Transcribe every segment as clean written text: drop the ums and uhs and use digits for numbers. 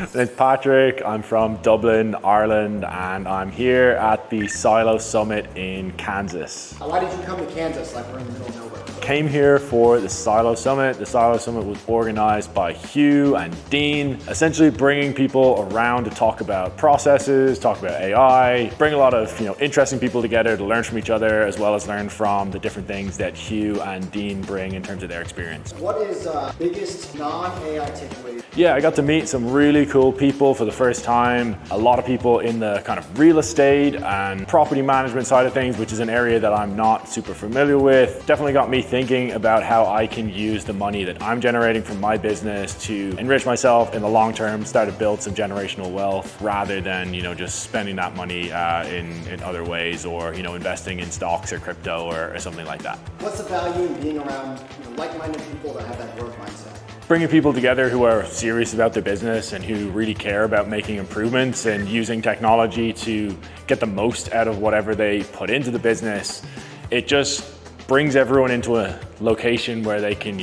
My name's Patrick, I'm from Dublin, Ireland, and I'm here at the Silo Summit in Kansas. Why did you come to Kansas, like we're in the middle of nowhere? Came here for the Silo Summit. The Silo Summit was organized by Hugh and Dean, essentially bringing people around to talk about processes, talk about AI, bring a lot of interesting people together to learn from each other, as well as learn from the different things that Hugh and Dean bring in terms of their experience. What is biggest non-AI takeaway? Yeah, I got to meet some really cool people for the first time. A lot of people in the kind of real estate and property management side of things, which is an area that I'm not super familiar with. Definitely got me thinking about how I can use the money that I'm generating from my business to enrich myself in the long term, start to build some generational wealth rather than just spending that money in other ways, or investing in stocks or crypto or something like that. What's the value in being around like-minded people that have that growth mindset? Bringing people together who are serious about their business and who really care about making improvements and using technology to get the most out of whatever they put into the business. It just brings everyone into a location where they can,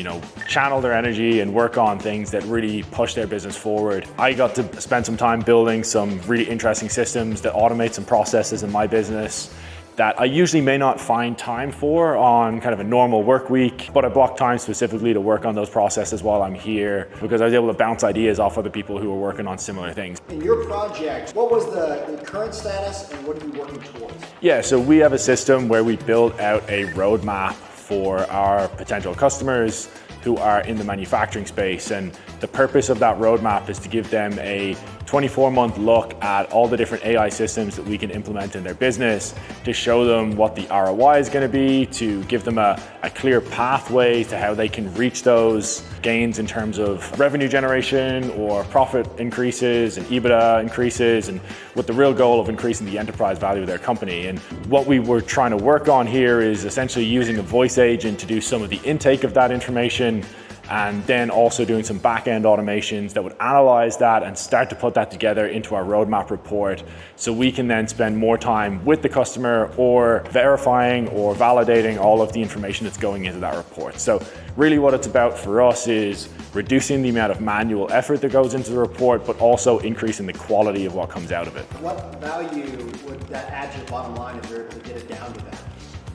channel their energy and work on things that really push their business forward. I got to spend some time building some really interesting systems that automate some processes in my business that I usually may not find time for on kind of a normal work week, but I blocked time specifically to work on those processes while I'm here because I was able to bounce ideas off other people who were working on similar things. In your project, what was the current status and what are you working towards? Yeah, so we have a system where we build out a roadmap for our potential customers who are in the manufacturing space. And the purpose of that roadmap is to give them a 24-month look at all the different AI systems that we can implement in their business, to show them what the ROI is going to be, to give them a clear pathway to how they can reach those gains in terms of revenue generation or profit increases and EBITDA increases, and with the real goal of increasing the enterprise value of their company. And what we were trying to work on here is essentially using a voice agent to do some of the intake of that information, and then also doing some back-end automations that would analyze that and start to put that together into our roadmap report, so we can then spend more time with the customer or verifying or validating all of the information that's going into that report. So really what it's about for us is reducing the amount of manual effort that goes into the report, but also increasing the quality of what comes out of it. What value would that add to your bottom line if you're able to get it down to that?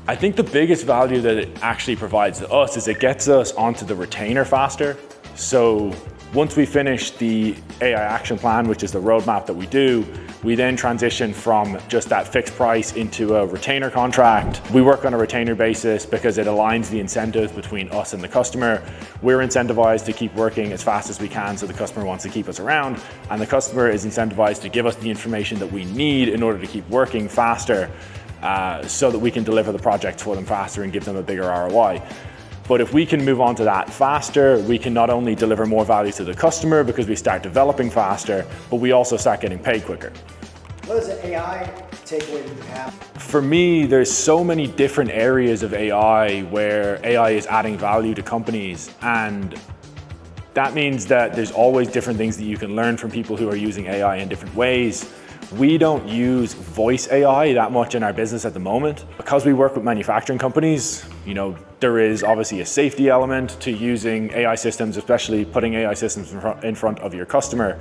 I think the biggest value that it actually provides to us is it gets us onto the retainer faster. So once we finish the AI action plan, which is the roadmap that we do, we then transition from just that fixed price into a retainer contract. We work on a retainer basis because it aligns the incentives between us and the customer. We're incentivized to keep working as fast as we can, so the customer wants to keep us around, and the customer is incentivized to give us the information that we need in order to keep working faster, so that we can deliver the project for them faster and give them a bigger ROI. But if we can move on to that faster, we can not only deliver more value to the customer because we start developing faster, but we also start getting paid quicker. What is the AI takeaway that you have? For me, there's so many different areas of AI where AI is adding value to companies, and that means that there's always different things that you can learn from people who are using AI in different ways. We don't use voice AI that much in our business at the moment. Because we work with manufacturing companies, there is obviously a safety element to using AI systems, especially putting AI systems in front of your customer.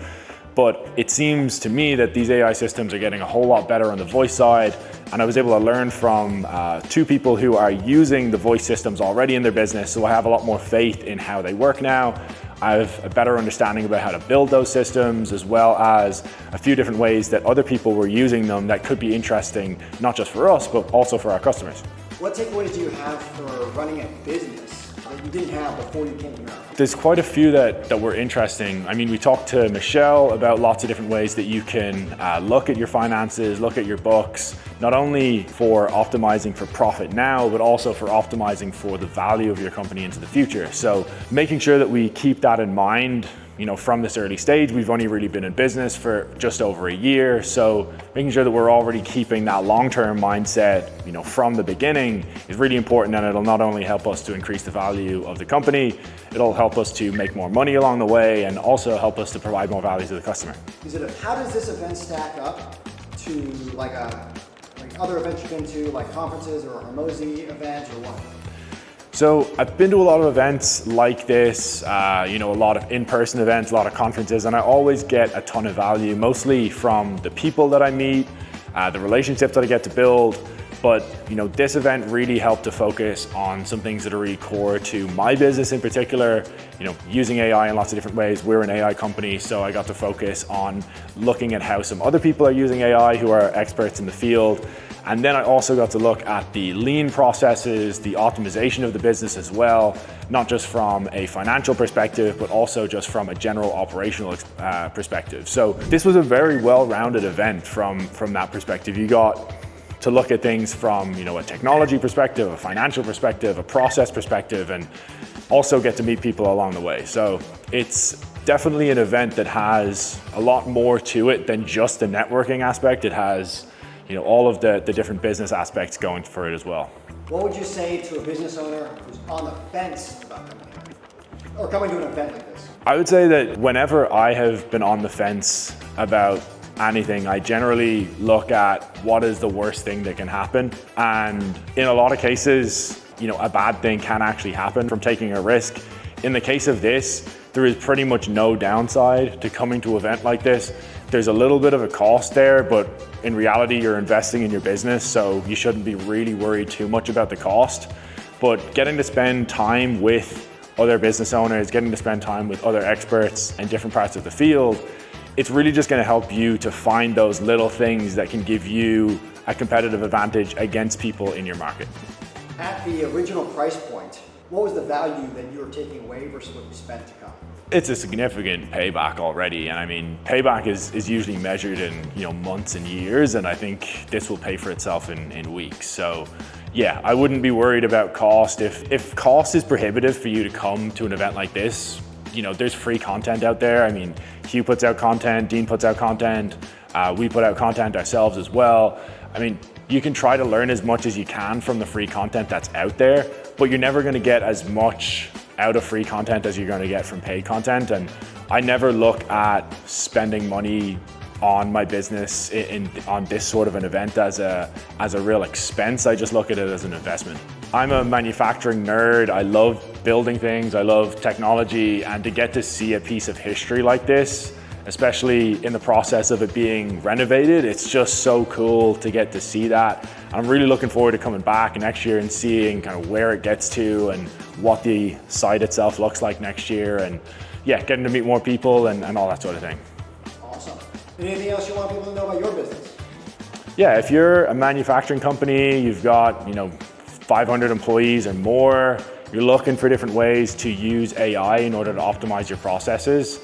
But it seems to me that these AI systems are getting a whole lot better on the voice side. And I was able to learn from two people who are using the voice systems already in their business. So I have a lot more faith in how they work now. I have a better understanding about how to build those systems, as well as a few different ways that other people were using them that could be interesting, not just for us, but also for our customers. What takeaways do you have for running a business that you didn't have before you came here? There's quite a few that were interesting. I mean, we talked to Michelle about lots of different ways that you can look at your finances, look at your books, not only for optimizing for profit now, but also for optimizing for the value of your company into the future. So making sure that we keep that in mind, from this early stage. We've only really been in business for just over a year. So making sure that we're already keeping that long-term mindset, from the beginning is really important. And it'll not only help us to increase the value of the company, it'll help us to make more money along the way and also help us to provide more value to the customer. How does this event stack up to other events you've been to, like conferences or Hermosi events or what? So I've been to a lot of events like this, a lot of in-person events, a lot of conferences, and I always get a ton of value, mostly from the people that I meet, the relationships that I get to build. But this event really helped to focus on some things that are really core to my business in particular, using AI in lots of different ways. We're an AI company, so I got to focus on looking at how some other people are using AI who are experts in the field. And then I also got to look at the lean processes, the optimization of the business as well, not just from a financial perspective, but also just from a general operational perspective. So this was a very well-rounded event from that perspective. You got to look at things from a technology perspective, a financial perspective, a process perspective, and also get to meet people along the way. So it's definitely an event that has a lot more to it than just the networking aspect. It has all of the different business aspects going for it as well. What would you say to a business owner who's on the fence about coming here or coming to an event like this? I would say that whenever I have been on the fence about anything, I generally look at what is the worst thing that can happen. And in a lot of cases, a bad thing can actually happen from taking a risk. In the case of this, there is pretty much no downside to coming to an event like this. There's a little bit of a cost there, but in reality, you're investing in your business, so you shouldn't be really worried too much about the cost. But getting to spend time with other business owners, getting to spend time with other experts in different parts of the field, it's really just going to help you to find those little things that can give you a competitive advantage against people in your market. At the original price point, what was the value that you were taking away versus what you spent to come? It's a significant payback already, and I mean, payback is usually measured in months and years, and I think this will pay for itself in weeks. So yeah, I wouldn't be worried about cost. If cost is prohibitive for you to come to an event like this, there's free content out there. I mean, Hugh puts out content, Dean puts out content, we put out content ourselves as well. I mean, you can try to learn as much as you can from the free content that's out there, but you're never going to get as much out of free content as you're going to get from paid content. And I never look at spending money on my business on this sort of an event as a real expense. I just look at it as an investment. I'm a manufacturing nerd. I love building things. I love technology, and to get to see a piece of history like this, especially in the process of it being renovated, it's just so cool to get to see that. I'm really looking forward to coming back next year and seeing kind of where it gets to and what the site itself looks like next year, and yeah, getting to meet more people and all that sort of thing. Awesome. Anything else you want people to know about your business? Yeah, if you're a manufacturing company, you've got 500 employees or more, you're looking for different ways to use AI in order to optimize your processes.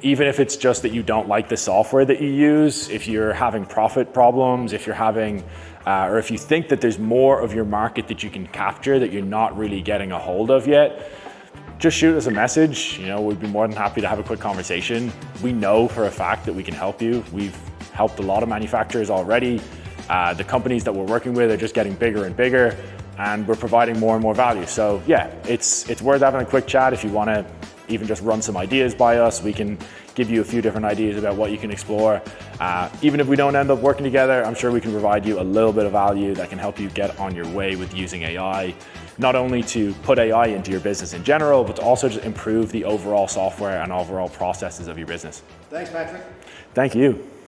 Even if it's just that you don't like the software that you use, if you're having profit problems, if you're having, or if you think that there's more of your market that you can capture that you're not really getting a hold of yet, just shoot us a message. We'd be more than happy to have a quick conversation. We know for a fact that we can help you. We've helped a lot of manufacturers already. The companies that we're working with are just getting bigger and bigger, and we're providing more and more value. So yeah, it's worth having a quick chat. If you want to even just run some ideas by us, we can give you a few different ideas about what you can explore. Even if we don't end up working together, I'm sure we can provide you a little bit of value that can help you get on your way with using AI, not only to put AI into your business in general, but to also just improve the overall software and overall processes of your business. Thanks, Patrick. Thank you.